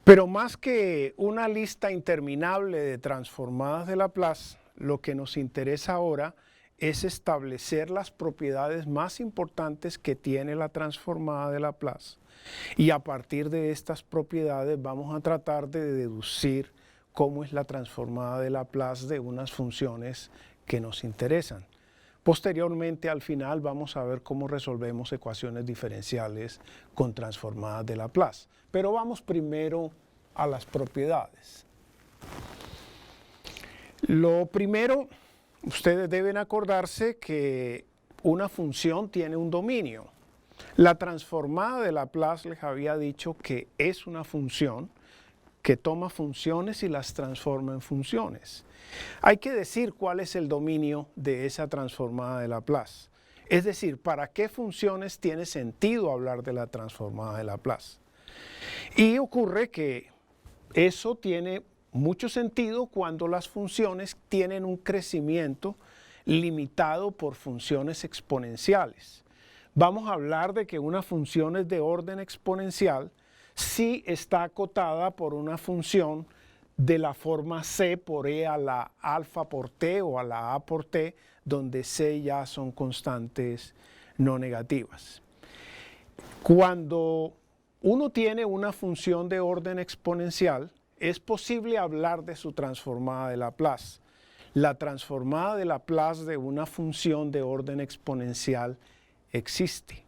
Pero más que una lista interminable de transformadas de Laplace, lo que nos interesa ahora es establecer las propiedades más importantes que tiene la transformada de Laplace. Y a partir de estas propiedades vamos a tratar de deducir cómo es la transformada de Laplace de unas funciones que nos interesan. Posteriormente, al final, vamos a ver cómo resolvemos ecuaciones diferenciales con transformadas de Laplace. Pero vamos primero a las propiedades. Lo primero, ustedes deben acordarse que una función tiene un dominio. La transformada de Laplace les había dicho que es una función que toma funciones y las transforma en funciones. Hay que decir cuál es el dominio de esa transformada de Laplace. Es decir, ¿para qué funciones tiene sentido hablar de la transformada de Laplace? Y ocurre que eso tiene mucho sentido cuando las funciones tienen un crecimiento limitado por funciones exponenciales. Vamos a hablar de que una función es de orden exponencial si está acotada por una función de la forma c por e a la alfa por t o a la a por t, donde c ya son constantes no negativas. Cuando uno tiene una función de orden exponencial, es posible hablar de su transformada de Laplace. La transformada de Laplace de una función de orden exponencial existe.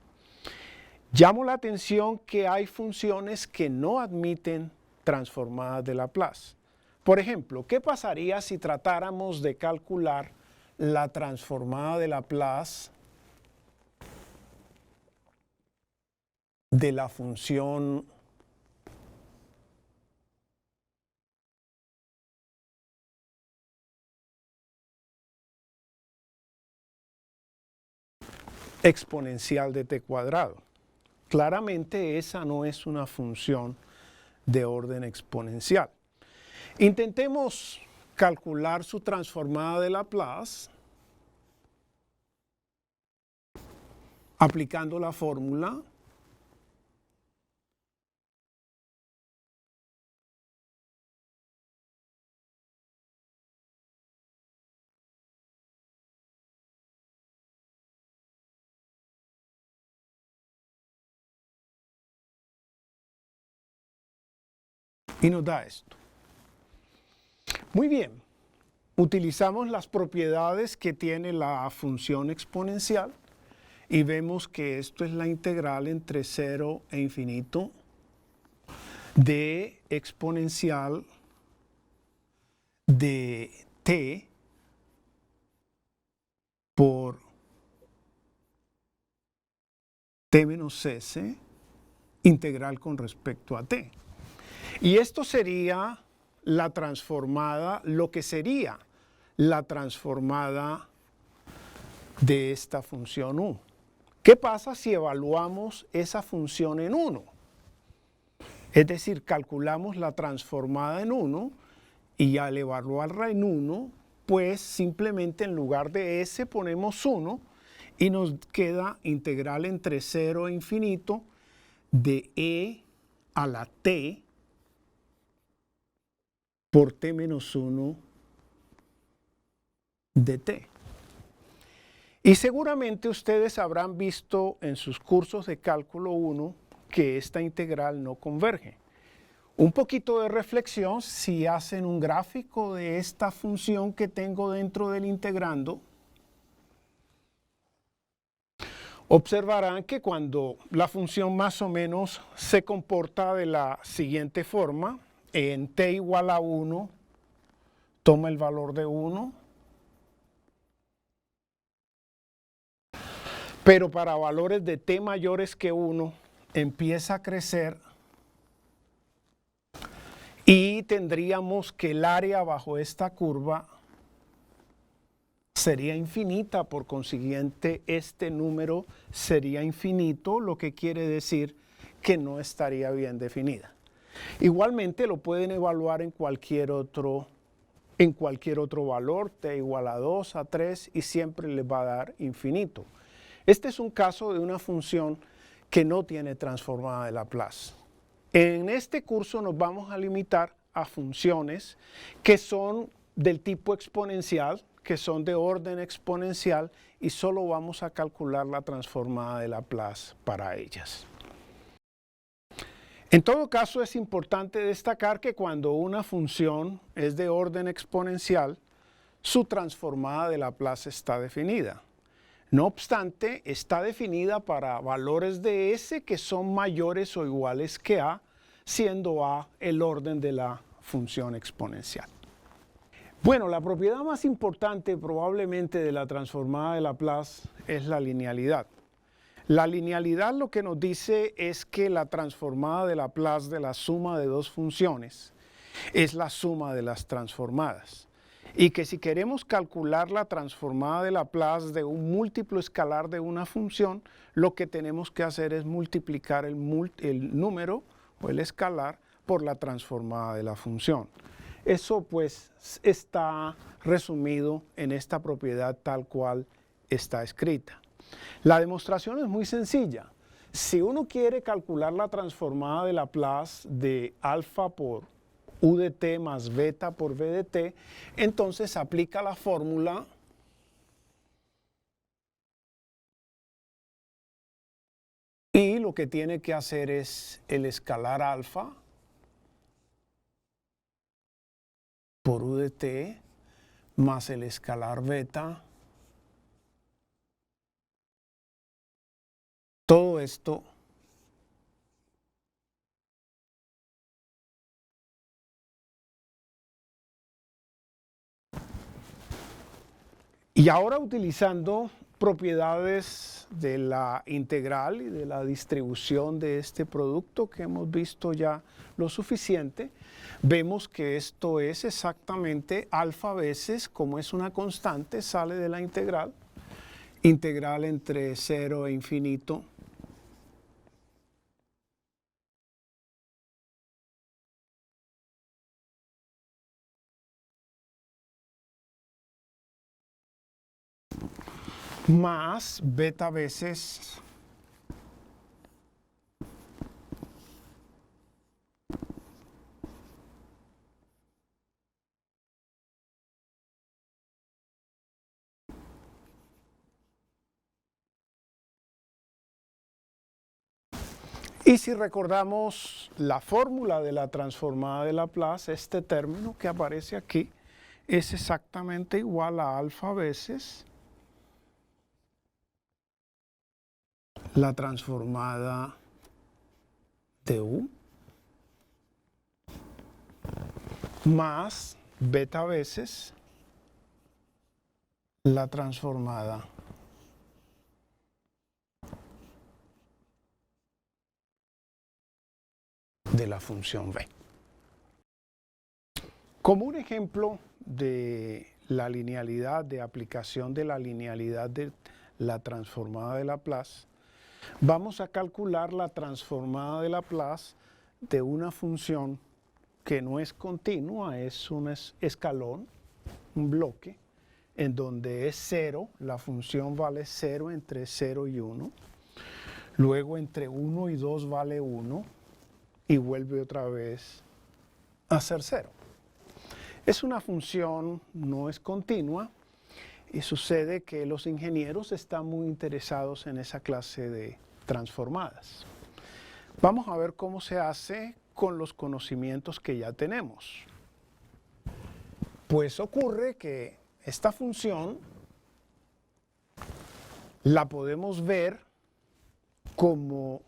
Llamo la atención que hay funciones que no admiten transformadas de Laplace. Por ejemplo, ¿qué pasaría si tratáramos de calcular la transformada de Laplace de la función exponencial de t cuadrado? Claramente esa no es una función de orden exponencial. Intentemos calcular su transformada de Laplace aplicando la fórmula y nos da esto. Muy bien, utilizamos las propiedades que tiene la función exponencial y vemos que esto es la integral entre 0 e infinito de exponencial de t por t menos s integral con respecto a t. Y esto sería la transformada, lo que sería la transformada de esta función u. ¿Qué pasa si evaluamos esa función en 1? Es decir, calculamos la transformada en 1 y al evaluarla en 1, pues simplemente en lugar de s ponemos 1 y nos queda integral entre 0 e infinito de e a la t por t menos 1 de t. Y seguramente ustedes habrán visto en sus cursos de cálculo 1 que esta integral no converge. Un poquito de reflexión, si hacen un gráfico de esta función que tengo dentro del integrando, observarán que cuando la función más o menos se comporta de la siguiente forma, en t igual a 1, toma el valor de 1, pero para valores de t mayores que 1 empieza a crecer y tendríamos que el área bajo esta curva sería infinita, por consiguiente este número sería infinito, lo que quiere decir que no estaría bien definida. Igualmente lo pueden evaluar en cualquier otro valor, t igual a 2, a 3 y siempre les va a dar infinito. Este es un caso de una función que no tiene transformada de Laplace. En este curso nos vamos a limitar a funciones que son del tipo exponencial, que son de orden exponencial, y solo vamos a calcular la transformada de Laplace para ellas. En todo caso, es importante destacar que cuando una función es de orden exponencial, su transformada de Laplace está definida. No obstante, está definida para valores de S que son mayores o iguales que A, siendo A el orden de la función exponencial. Bueno, la propiedad más importante probablemente de la transformada de Laplace es la linealidad. La linealidad lo que nos dice es que la transformada de Laplace de la suma de dos funciones es la suma de las transformadas. Y que si queremos calcular la transformada de Laplace de un múltiplo escalar de una función, lo que tenemos que hacer es multiplicar el número o el escalar por la transformada de la función. Eso pues está resumido en esta propiedad tal cual está escrita. La demostración es muy sencilla. Si uno quiere calcular la transformada de Laplace de alfa por u de t más beta por v de t, entonces aplica la fórmula y lo que tiene que hacer es el escalar alfa por u de t más el escalar beta. Todo esto y ahora utilizando propiedades de la integral y de la distribución de este producto que hemos visto ya lo suficiente, vemos que esto es exactamente alfa veces, como es una constante, sale de la integral entre 0 e infinito. Más beta veces y si recordamos la fórmula de la transformada de Laplace, este término que aparece aquí es exactamente igual a alfa veces la transformada de u más beta veces la transformada de la función v. Como un ejemplo de la linealidad, de aplicación de la linealidad de la transformada de Laplace, vamos a calcular la transformada de Laplace de una función que no es continua, es un escalón, un bloque, en donde es 0, la función vale 0 entre 0 y 1, luego entre 1 y 2 vale 1, y vuelve otra vez a ser 0. Es una función, no es continua, y sucede que los ingenieros están muy interesados en esa clase de transformadas. Vamos a ver cómo se hace con los conocimientos que ya tenemos. Pues ocurre que esta función la podemos ver como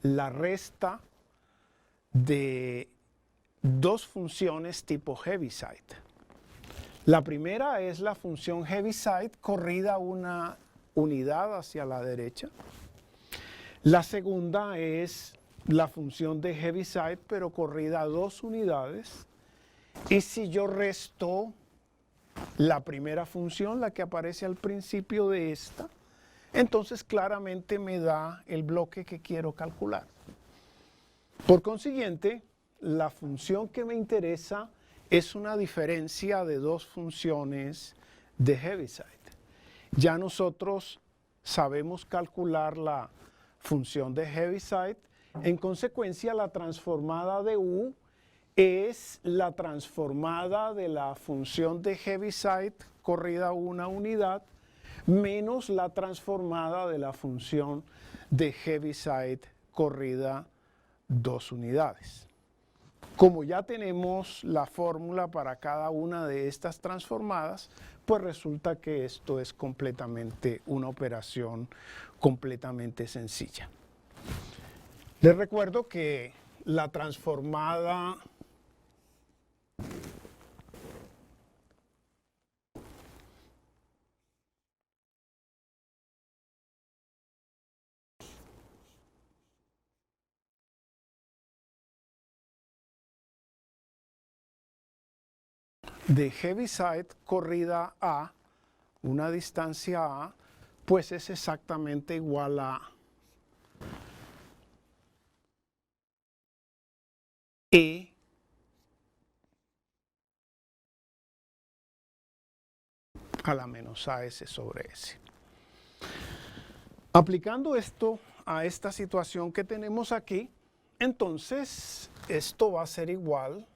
la resta de dos funciones tipo Heaviside. La primera es la función Heaviside corrida una unidad hacia la derecha. La segunda es la función de Heaviside pero corrida 2 unidades. Y si yo resto la primera función, la que aparece al principio de esta, entonces claramente me da el bloque que quiero calcular. Por consiguiente, la función que me interesa es una diferencia de dos funciones de Heaviside. Ya nosotros sabemos calcular la función de Heaviside En consecuencia, la transformada de U es la transformada de la función de Heaviside corrida una unidad menos la transformada de la función de Heaviside corrida 2 unidades. Como ya tenemos la fórmula para cada una de estas transformadas, pues resulta que esto es completamente una operación completamente sencilla. Les recuerdo que la transformada de Heaviside corrida a una distancia a, pues es exactamente igual a E a la menos AS sobre S. Aplicando esto a esta situación que tenemos aquí, entonces esto va a ser igual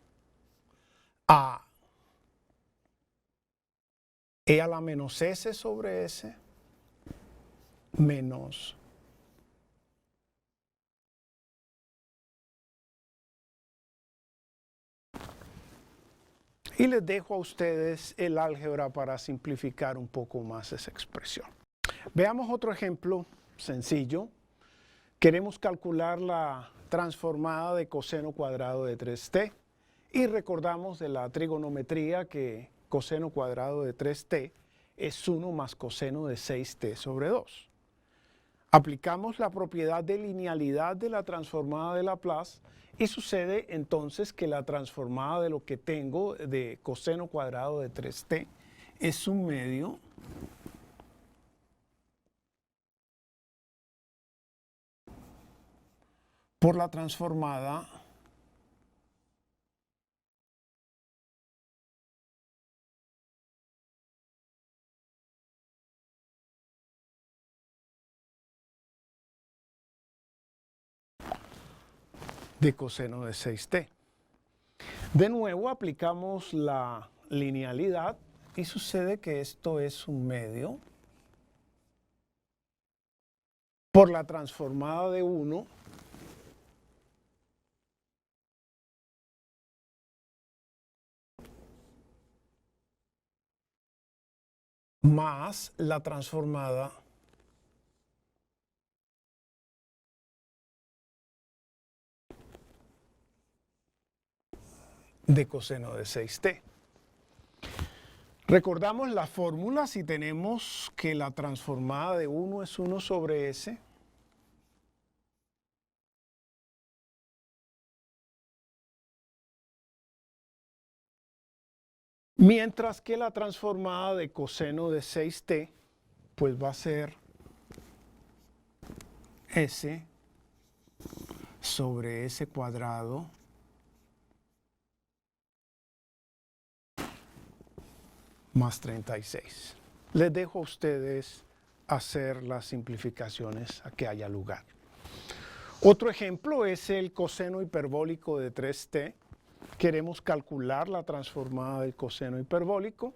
a E a la menos S sobre S menos y les dejo a ustedes el álgebra para simplificar un poco más esa expresión. Veamos otro ejemplo sencillo. Queremos calcular la transformada de coseno cuadrado de 3t y recordamos de la trigonometría que coseno cuadrado de 3t es 1 más coseno de 6t sobre 2. Aplicamos la propiedad de linealidad de la transformada de Laplace y sucede entonces que la transformada de lo que tengo de coseno cuadrado de 3t es un medio por la transformada de coseno de 6t. De nuevo aplicamos la linealidad y sucede que esto es un medio por la transformada de 1 más la transformada de coseno de 6t. Recordamos la fórmula si tenemos que la transformada de 1 es 1 sobre s mientras que la transformada de coseno de 6t pues va a ser s sobre s cuadrado más 36. Les dejo a ustedes hacer las simplificaciones a que haya lugar. Otro ejemplo es el coseno hiperbólico de 3t. Queremos calcular la transformada del coseno hiperbólico.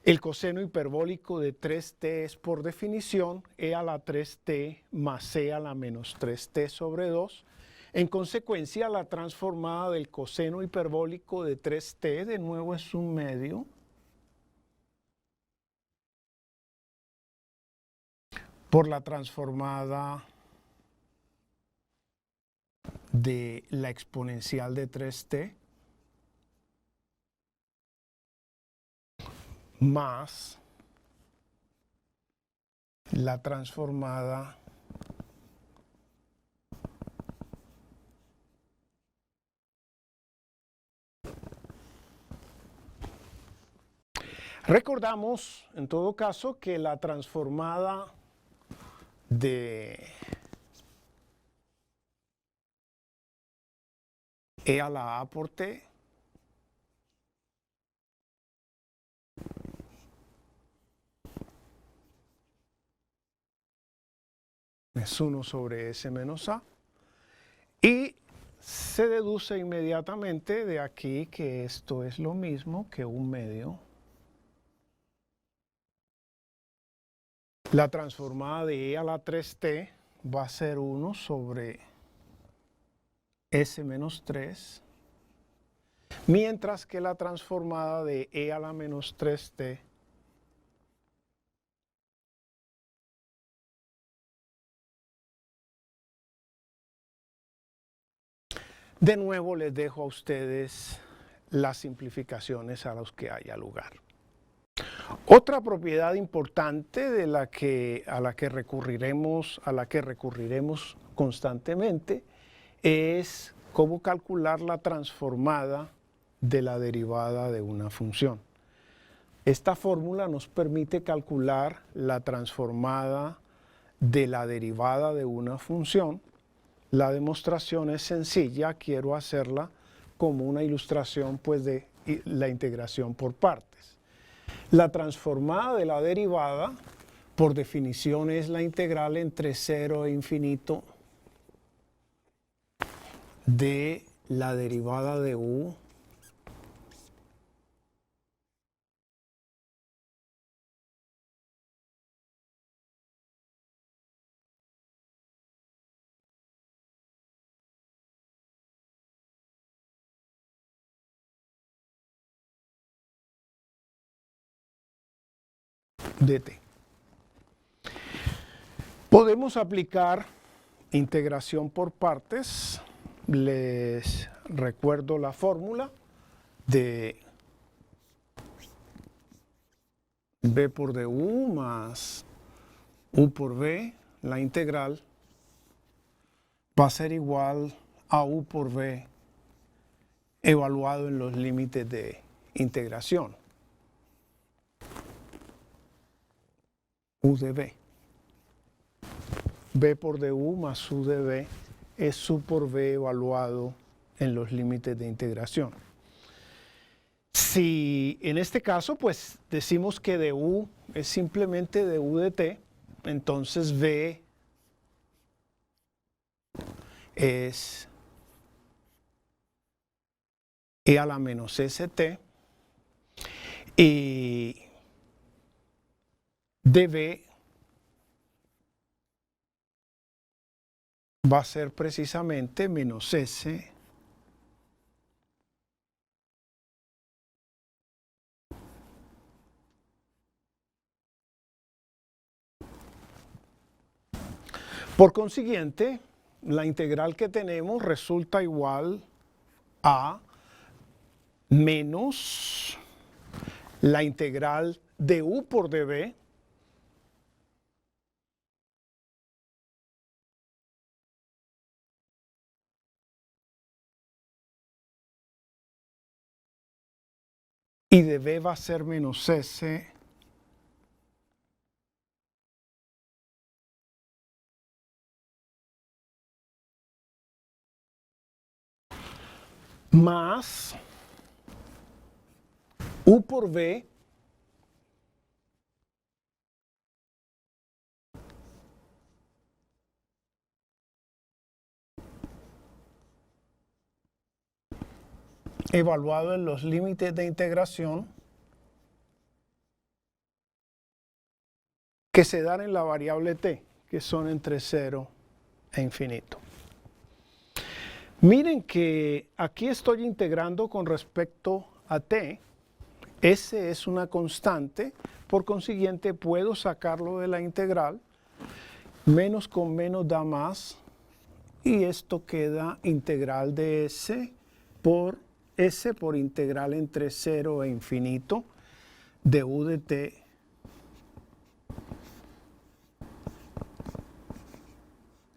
El coseno hiperbólico de 3t es por definición e a la 3t más e a la menos 3t sobre 2. En consecuencia, la transformada del coseno hiperbólico de 3t de nuevo es un medio por la transformada de la exponencial de 3t más la transformada recordamos en todo caso que la transformada de e a la a por t es 1 sobre s menos a. Y se deduce inmediatamente de aquí que esto es lo mismo que 1/2. La transformada de e a la 3t va a ser 1 sobre s menos 3, mientras que la transformada de e a la menos 3t de nuevo les dejo a ustedes las simplificaciones a las que haya lugar. Otra propiedad importante a la que recurriremos constantemente es cómo calcular la transformada de la derivada de una función. Esta fórmula nos permite calcular la transformada de la derivada de una función. La demostración es sencilla, quiero hacerla como una ilustración pues, de la integración por partes. La transformada de la derivada, por definición, es la integral entre 0 e infinito de la derivada de u de t. Podemos aplicar integración por partes. Les recuerdo la fórmula de b por du más u por v. La integral va a ser igual a u por v evaluado en los límites de integración. U de v. b por du más u de v es u por v evaluado en los límites de integración. Si en este caso pues decimos que du es simplemente du de t, entonces v es e a la menos st y dv va a ser precisamente menos s por consiguiente, la integral que tenemos resulta igual a menos la integral de u por dv y dv va a ser menos s más u por v evaluado en los límites de integración que se dan en la variable t, que son entre 0 e infinito. Miren que aquí estoy integrando con respecto a t. S es una constante, por consiguiente puedo sacarlo de la integral. Menos con menos da más y esto queda integral de s por integral entre 0 e infinito de u de t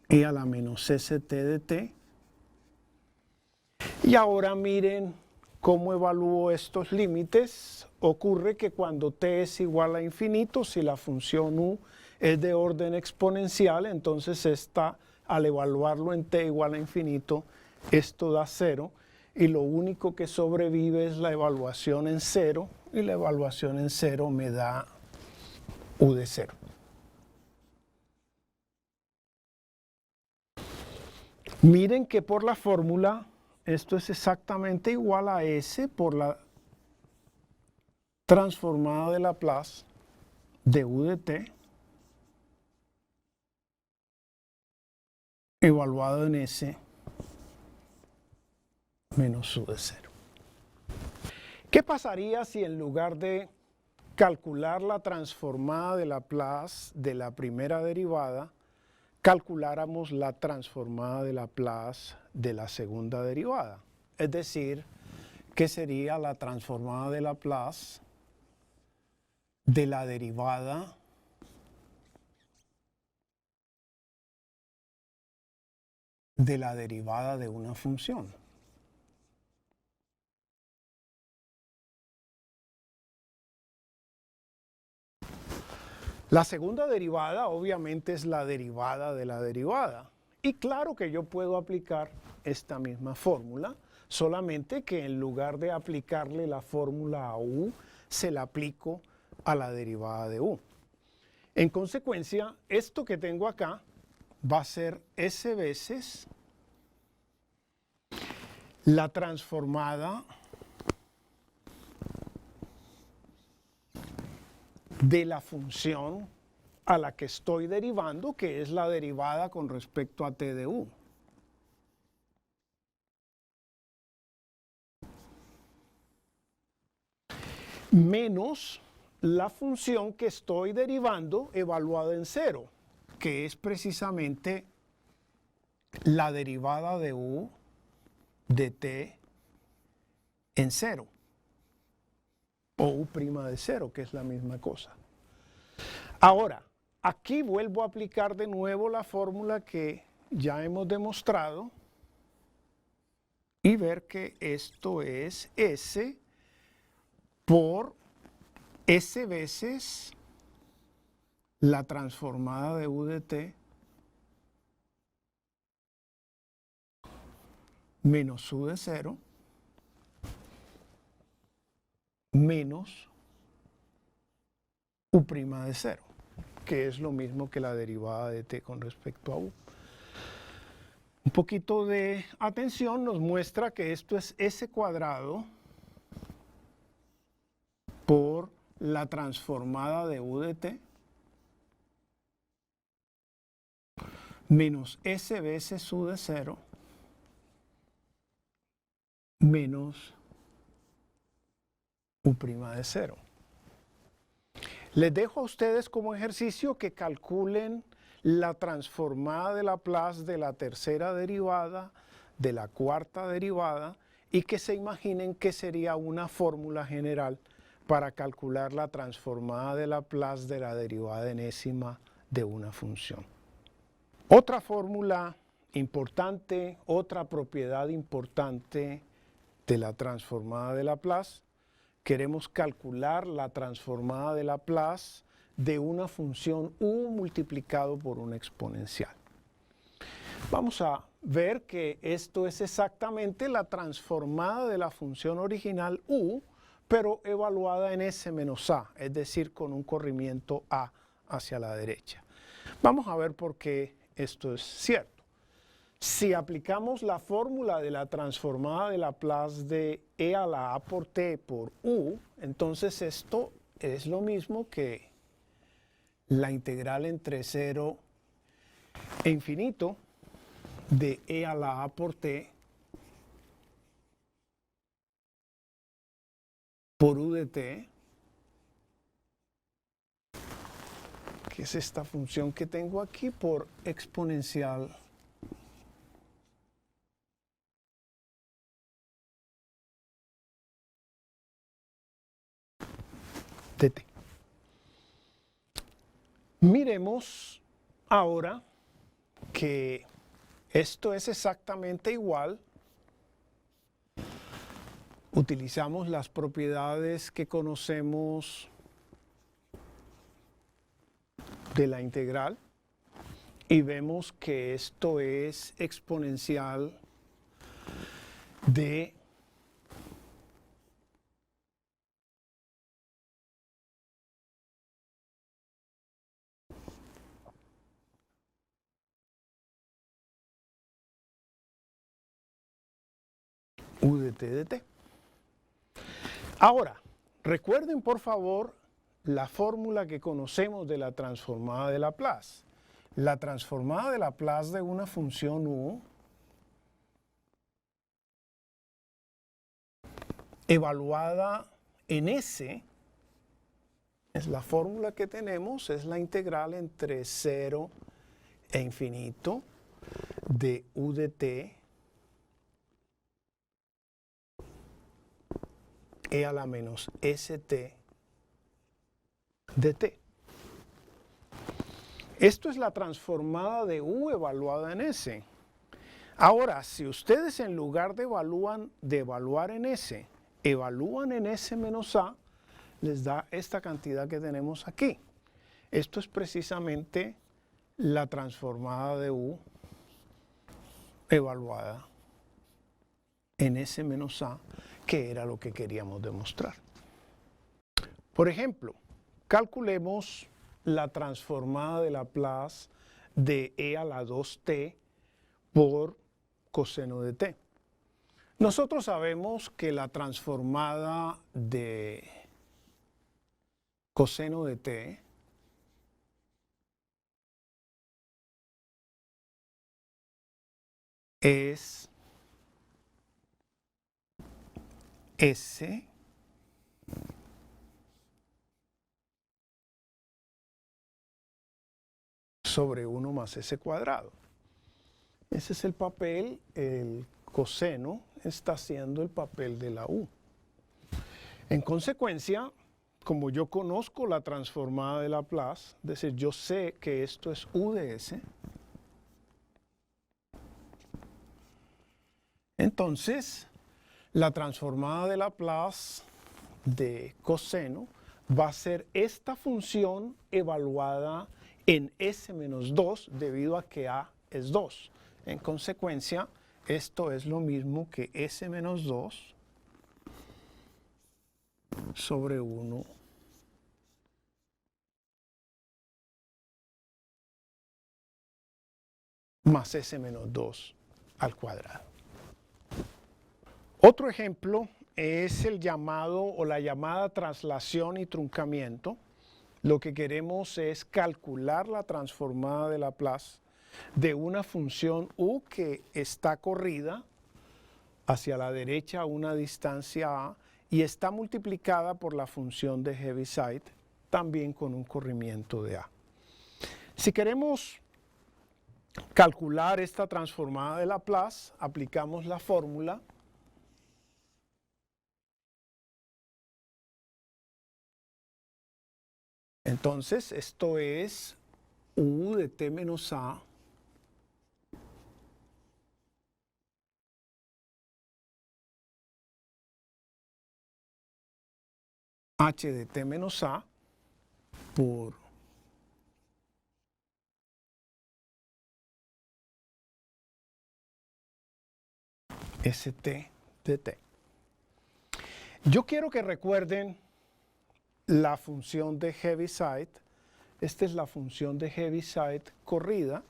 e a la menos st de t. Y ahora miren cómo evalúo estos límites. Ocurre que cuando t es igual a infinito, si la función u es de orden exponencial, entonces al evaluarlo en t igual a infinito, esto da 0 y lo único que sobrevive es la evaluación en 0 y la evaluación en 0 me da u de 0. Miren que por la fórmula esto es exactamente igual a S por la transformada de Laplace de U de t evaluado en S menos U de 0. ¿Qué pasaría si en lugar de calcular la transformada de Laplace de la primera derivada, calculáramos la transformada de Laplace de la segunda derivada? Es decir, ¿qué sería la transformada de Laplace de la derivada de una función? La segunda derivada obviamente es la derivada de la derivada. Y claro que yo puedo aplicar esta misma fórmula, solamente que en lugar de aplicarle la fórmula a u, se la aplico a la derivada de u. En consecuencia, esto que tengo acá va a ser s veces la transformada de la función a la que estoy derivando, que es la derivada con respecto a t de u. Menos la función que estoy derivando evaluada en 0, que es precisamente la derivada de u de t en 0, o u' de 0, que es la misma cosa. Ahora, aquí vuelvo a aplicar de nuevo la fórmula que ya hemos demostrado y ver que esto es S por S veces la transformada de u de t menos u de 0 menos u' de 0, que es lo mismo que la derivada de t con respecto a u. Un poquito de atención nos muestra que esto es s cuadrado por la transformada de u de t menos s veces u de 0 menos u' de 0. Les dejo a ustedes como ejercicio que calculen la transformada de Laplace de la tercera derivada, de la cuarta derivada, y que se imaginen que sería una fórmula general para calcular la transformada de Laplace de la derivada enésima de una función. Otra fórmula importante, otra propiedad importante de la transformada de Laplace, queremos calcular la transformada de Laplace de una función u multiplicado por una exponencial. Vamos a ver que esto es exactamente la transformada de la función original u, pero evaluada en s menos a, es decir, con un corrimiento a hacia la derecha. Vamos a ver por qué esto es cierto. Si aplicamos la fórmula de la transformada de Laplace de e a la a por t por u, entonces esto es lo mismo que la integral entre 0 e infinito de e a la a por t por u de t, que es esta función que tengo aquí, por exponencial de t. Miremos ahora que esto es exactamente igual. Utilizamos las propiedades que conocemos de la integral y vemos que esto es exponencial de U de t de t. Ahora, recuerden por favor la fórmula que conocemos de la transformada de Laplace. La transformada de Laplace de una función u evaluada en S, es la fórmula que tenemos, es la integral entre 0 e infinito de u de t e a la menos st de t. Esto es la transformada de u evaluada en S. Ahora, si ustedes en lugar de evaluar en S, evalúan en S menos a, les da esta cantidad que tenemos aquí. Esto es precisamente la transformada de u evaluada en S menos a, que era lo que queríamos demostrar. Por ejemplo, calculemos la transformada de Laplace de e a la 2t por coseno de t. Nosotros sabemos que la transformada de coseno de t es S sobre 1 más S cuadrado. Ese es el papel, el coseno está haciendo el papel de la U. En consecuencia, como yo conozco la transformada de Laplace, es decir, yo sé que esto es U de S, entonces la transformada de Laplace de coseno va a ser esta función evaluada en S menos 2 debido a que A es 2. En consecuencia, esto es lo mismo que S menos 2 sobre 1 más S menos 2 al cuadrado. Otro ejemplo es el llamado o la llamada traslación y truncamiento. Lo que queremos es calcular la transformada de Laplace de una función u que está corrida hacia la derecha a una distancia a y está multiplicada por la función de Heaviside también con un corrimiento de a. Si queremos calcular esta transformada de Laplace, aplicamos la fórmula entonces esto es u de t menos a h de t menos a por st de t. Yo quiero que recuerden la función de Heaviside. Esta es la función de Heaviside corrida,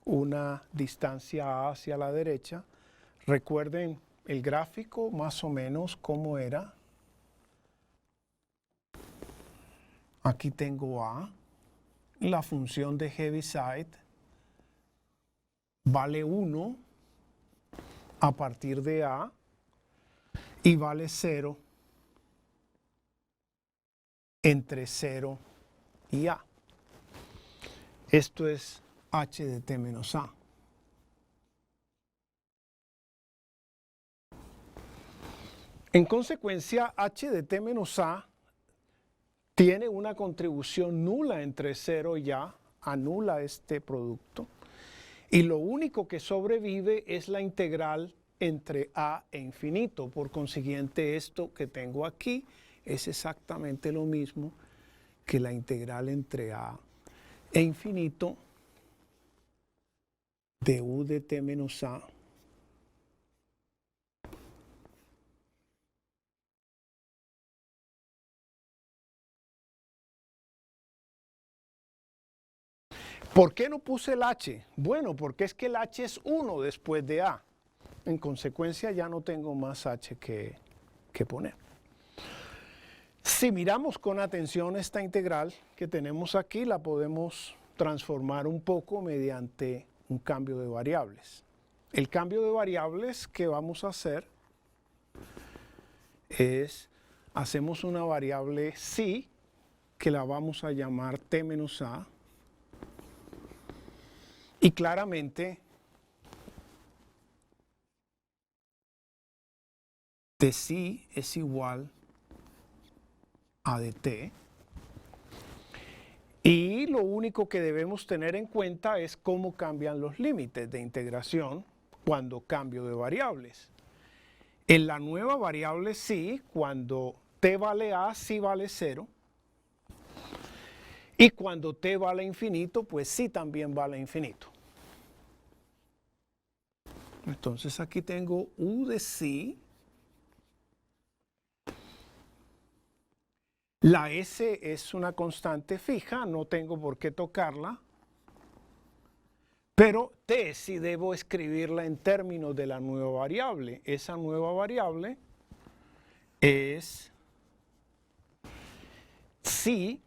una distancia a hacia la derecha. Recuerden el gráfico más o menos cómo era. Aquí tengo a, la función de Heaviside vale 1 a partir de a y vale 0 entre 0 y a. Esto es h de t menos a. En consecuencia, h de t menos a tiene una contribución nula entre 0 y a, anula este producto, y lo único que sobrevive es la integral entre a e infinito. Por consiguiente, esto que tengo aquí es exactamente lo mismo que la integral entre a e infinito de u de t menos a ¿Por qué no puse el h? Bueno, porque es que el h es 1 después de a. En consecuencia, ya no tengo más h que poner. Si miramos con atención esta integral que tenemos aquí, la podemos transformar un poco mediante un cambio de variables. El cambio de variables que vamos a hacer es, hacemos una variable psi, que la vamos a llamar t menos a, y claramente de psi es igual a de t, y lo único que debemos tener en cuenta es cómo cambian los límites de integración cuando cambio de variables. En la nueva variable psi, cuando t vale a, psi vale 0, y cuando t vale infinito, pues psi también vale infinito. Entonces aquí tengo u de psi. La s es una constante fija, no tengo por qué tocarla, pero t sí debo escribirla en términos de la nueva variable. Esa nueva variable es psi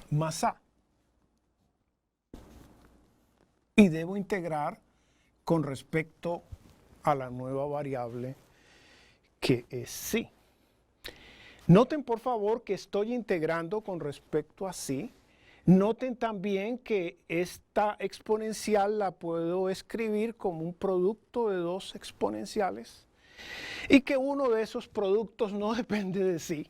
más a. Y debo integrar con respecto a la nueva variable que es psi. Noten por favor que estoy integrando con respecto a psi. Noten también que esta exponencial la puedo escribir como un producto de dos exponenciales y que uno de esos productos no depende de psi.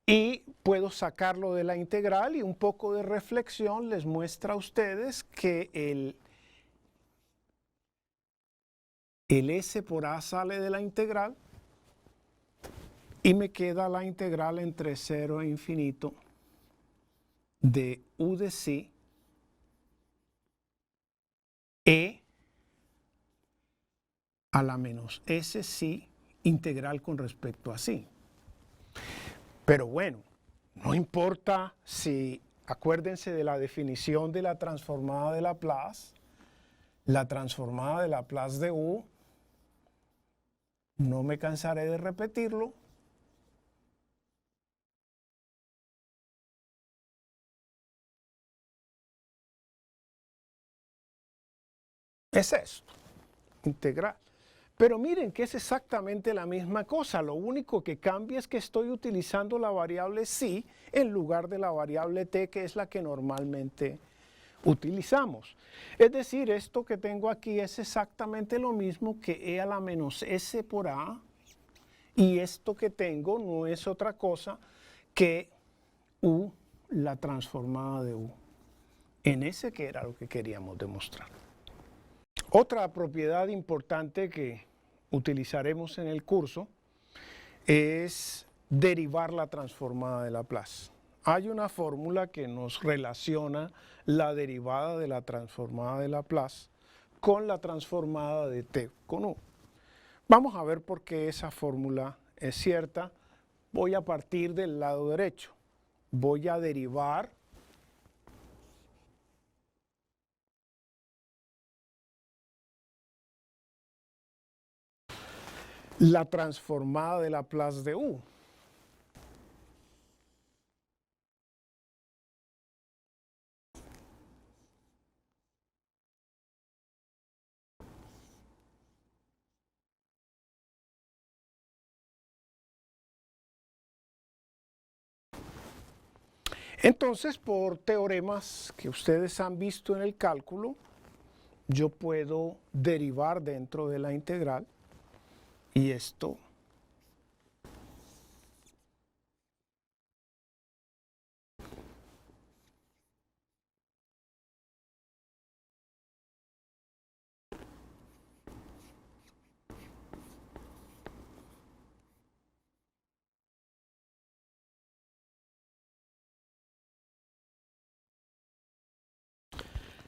Y puedo sacarlo de la integral, y un poco de reflexión les muestra a ustedes que el s por a sale de la integral y me queda la integral entre 0 e infinito de u de psi e a la menos s psi integral con respecto a psi. Pero bueno, no importa si, acuérdense de la definición de la transformada de Laplace. La transformada de Laplace de u, no me cansaré de repetirlo, es esto, integral. Pero miren que es exactamente la misma cosa, lo único que cambia es que estoy utilizando la variable psi en lugar de la variable t, que es la que normalmente utilizamos. Es decir, esto que tengo aquí es exactamente lo mismo que e a la menos s por a, y esto que tengo no es otra cosa que u, la transformada de u, en ese que era lo que queríamos demostrar. Otra propiedad importante que utilizaremos en el curso es derivar la transformada de Laplace. Hay una fórmula que nos relaciona la derivada de la transformada de Laplace con la transformada de t con u. Vamos a ver por qué esa fórmula es cierta. Voy a partir del lado derecho. Voy a derivar la transformada de Laplace de u. Entonces, por teoremas que ustedes han visto en el cálculo, yo puedo derivar dentro de la integral, y esto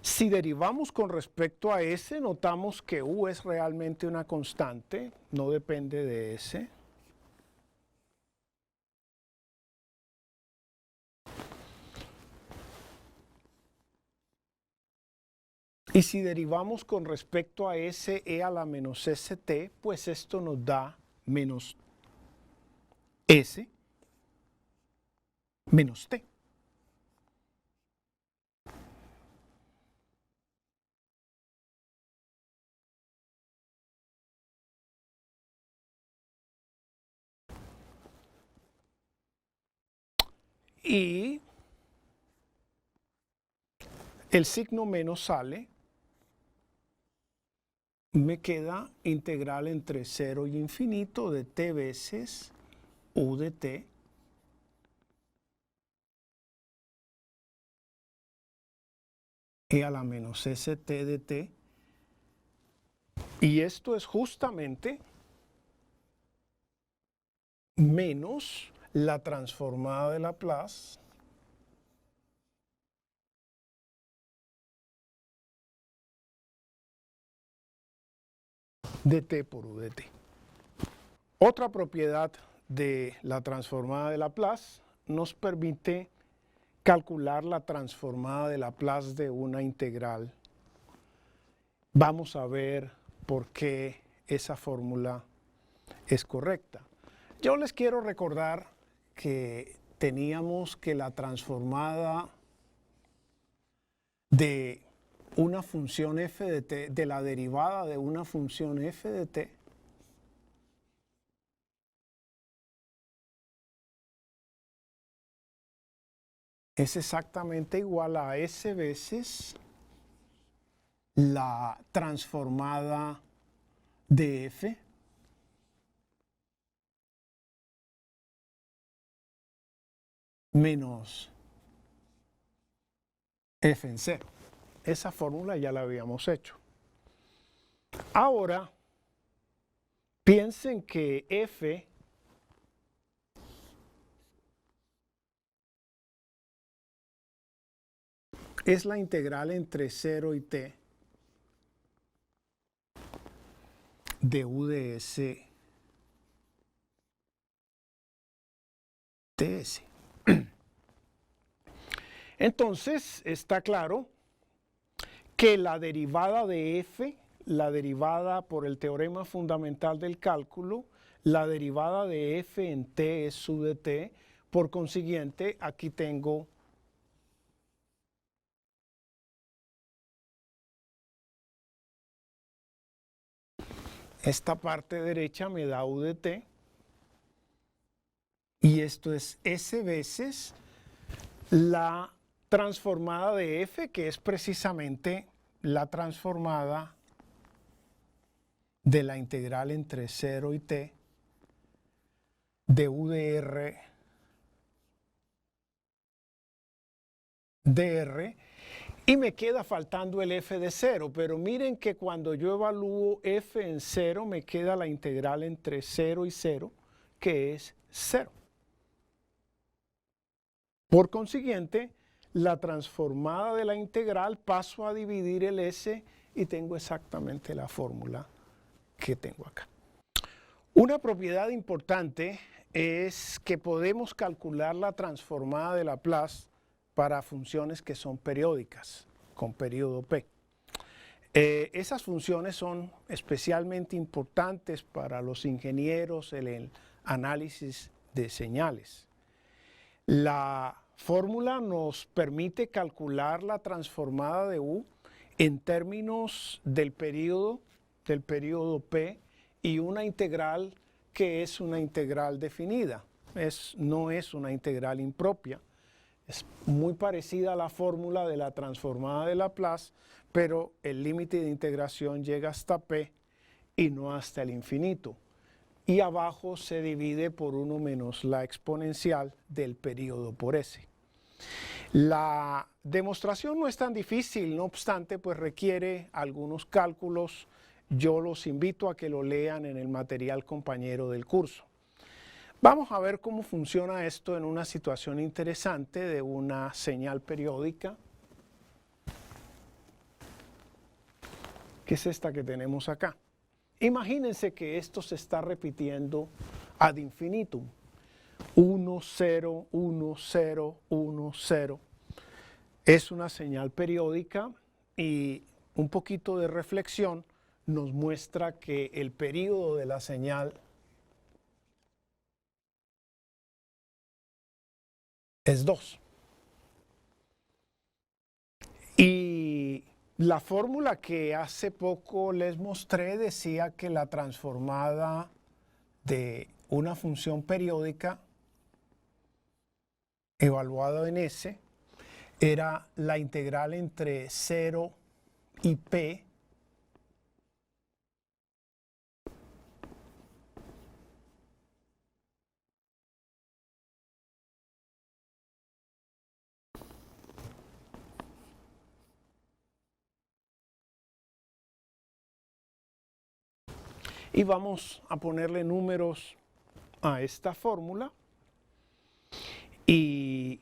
si derivamos con respecto a s, notamos que u es realmente una constante, no depende de s. Y si derivamos con respecto a ese e a la menos st, pues esto nos da menos s menos t. Y el signo menos sale, me queda integral entre 0 y infinito de t veces u de t e a la menos st de t. Y esto es justamente menos la transformada de Laplace de t por u de t. Otra propiedad de la transformada de Laplace nos permite calcular la transformada de Laplace de una integral. Vamos a ver por qué esa fórmula es correcta. Yo les quiero recordar que teníamos que la transformada de una función f de t, de la derivada de una función f de t, es exactamente igual a s veces la transformada de f menos f en 0. Esa fórmula ya la habíamos hecho. Ahora, piensen que f es la integral entre 0 y t de u de s ts. Entonces, está claro que la derivada de f, la derivada por el teorema fundamental del cálculo, la derivada de f en t es u de t. Por consiguiente, aquí tengo esta parte derecha me da u de t, y esto es s veces la transformada de f, que es precisamente la transformada de la integral entre 0 y t de u de r dr, y me queda faltando el f de 0, pero miren que cuando yo evalúo f en 0 me queda la integral entre 0 y 0, que es 0. Por consiguiente, la transformada de la integral paso a dividir el s y tengo exactamente la fórmula que tengo acá. Una propiedad importante es que podemos calcular la transformada de Laplace para funciones que son periódicas, con periodo p. Esas funciones son especialmente importantes para los ingenieros en el análisis de señales. La fórmula nos permite calcular la transformada de u en términos del periodo p y una integral que es una integral definida. No es una integral impropia. Es muy parecida a la fórmula de la transformada de Laplace, pero el límite de integración llega hasta p y no hasta el infinito. Y abajo se divide por 1 menos la exponencial del periodo por s. La demostración no es tan difícil, no obstante, pues requiere algunos cálculos. Yo los invito a que lo lean en el material compañero del curso. Vamos a ver cómo funciona esto en una situación interesante de una señal periódica, que es esta que tenemos acá. Imagínense que esto se está repitiendo ad infinitum. 1, 0, 1, 0, 1, 0. Es una señal periódica y un poquito de reflexión nos muestra que el período de la señal es 2. Y la fórmula que hace poco les mostré decía que la transformada de una función periódica evaluada en S era la integral entre 0 y P y vamos a ponerle números a esta fórmula y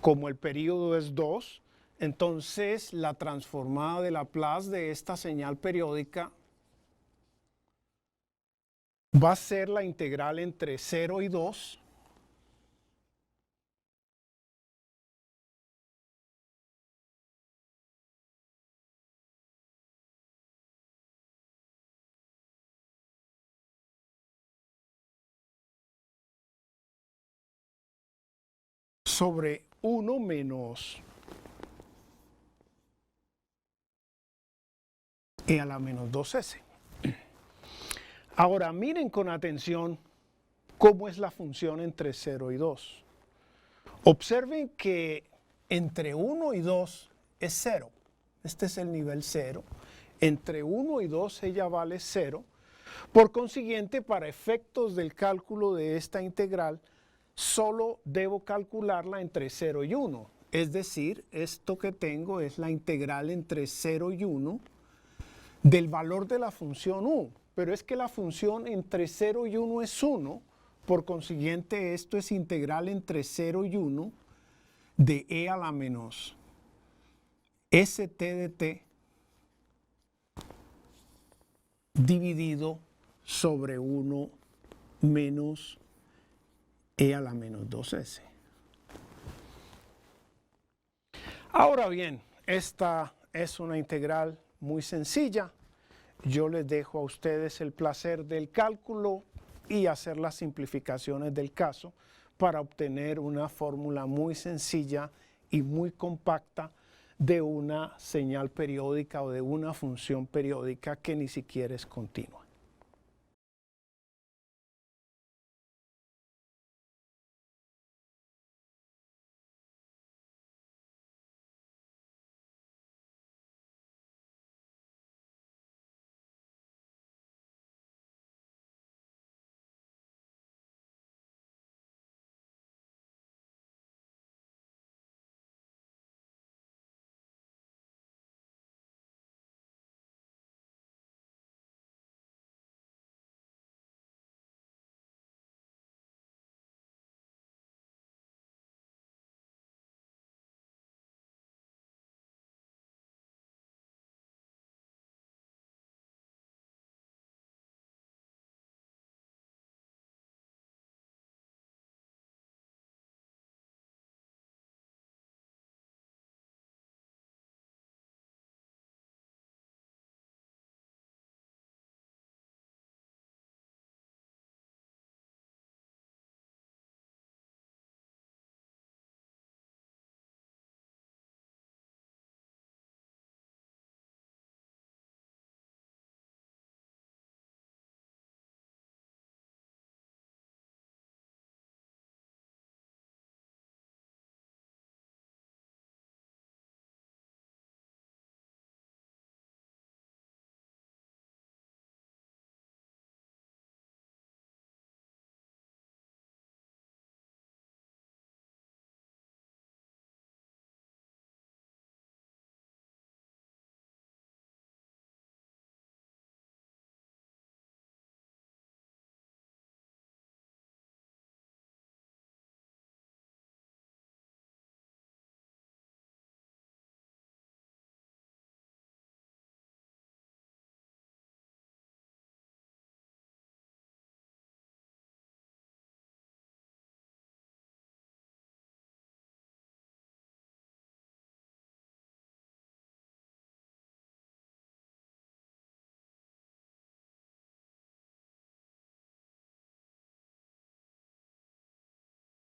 como el período es 2, entonces la transformada de Laplace de esta señal periódica va a ser la integral entre 0 y 2 sobre 1 menos e a la menos 2s. Ahora miren con atención cómo es la función entre 0 y 2. Observen que entre 1 y 2 es 0. Este es el nivel 0. Entre 1 y 2 ella vale 0. Por consiguiente, para efectos del cálculo de esta integral, solo debo calcularla entre 0 y 1. Es decir, esto que tengo es la integral entre 0 y 1 del valor de la función u. Pero es que la función entre 0 y 1 es 1. Por consiguiente, esto es integral entre 0 y 1 de e a la menos st de t dividido sobre 1 menos e a la menos 2s. Ahora bien, esta es una integral muy sencilla. Yo les dejo a ustedes el placer del cálculo y hacer las simplificaciones del caso para obtener una fórmula muy sencilla y muy compacta de una señal periódica o de una función periódica que ni siquiera es continua.